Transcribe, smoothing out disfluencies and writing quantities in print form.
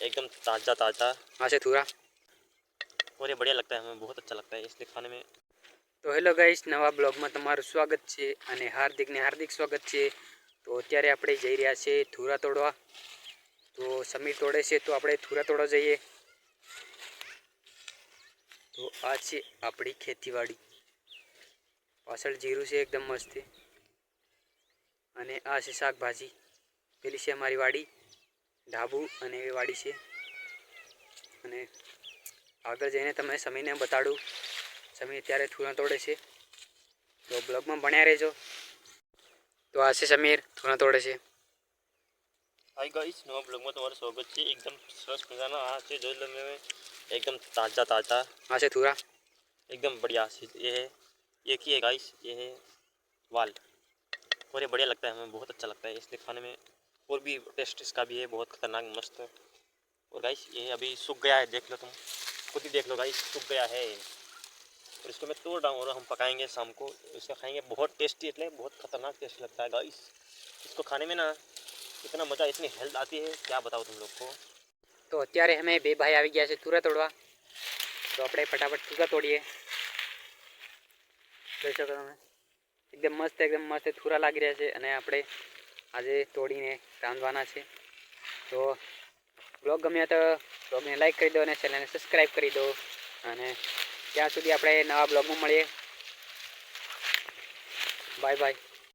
एकदम ताज़ा ताज़ा हाँ से थूरा और ये बढ़िया लगता है, हमें बहुत अच्छा लगता है इसलिए खाने में। तो हेलो गाइस, नवा ब्लॉगમાં તમારું સ્વાગત છે અને હાર્દિકને હાર્દિક સ્વાગત છે। તો અત્યારે આપણે જઈ રહ્યા છે થૂરા તોડવા। તો સમીર તોડે છે તો આપણે થૂરા તોડવા જઈએ। તો આ છે આપણી ખેતીવાડી, પાછળ જીરું છે એકદમ મસ્ત, અને આ છે શાકભાજી। પેલી છે અમારી વાડી, ઢાબુ અને એ વાડી છે। અને આગળ જઈને તમે સમીરને બતાડું, સમીર અત્યારે થૂરા તોડે છે, તો બ્લોગમાં બન્યા રહેજો। તો આ છે સમીર થૂરા તોડે છે। हाय गाइस, नवा ब्लॉग में तुम्हारा स्वागत है। एकदम सरस मजाना आ છે જોઈ લો મેં एकदम ताज़ा ताज़ा हाँ से थूरा एकदम बढ़िया। ये है, ये की है गाइस, ये है वाल, और ये बढ़िया लगता है, हमें बहुत अच्छा लगता है इसलिए खाने में। और भी टेस्ट इसका भी है बहुत खतरनाक मस्त। और गाइस ये अभी सूख गया है, देख लो तुम खुद ही देख लो गाइस, सूख गया है। और इसको मैं तोड़ रहा हूँ और हम पकाएंगे शाम को, इसका खाएंगे, बहुत टेस्टी, इसलिए बहुत खतरनाक टेस्ट लगता है गाइस। इसको खाने में ना इतना मज़ा, इतनी हेल्थ आती है, क्या बताओ तुम लोग को। तो અત્યારે અમે બે ભાઈ આવી ગયા છે થૂરા તોડવા। તો આપણે ફટાફટ થૂરા તોડીએ। જોઈ શકો તમે, એકદમ મસ્ત થૂરા લાગી રહ્યા છે, અને આપણે આજે તોડીને રાંધવાના છે। તો બ્લોગ ગમ્યા તો બ્લોગને લાઈક કરી દો અને ચેનલને સબસ્ક્રાઈબ કરી દો, અને ત્યાં સુધી આપણે નવા બ્લોગમાં મળીએ। Bye bye.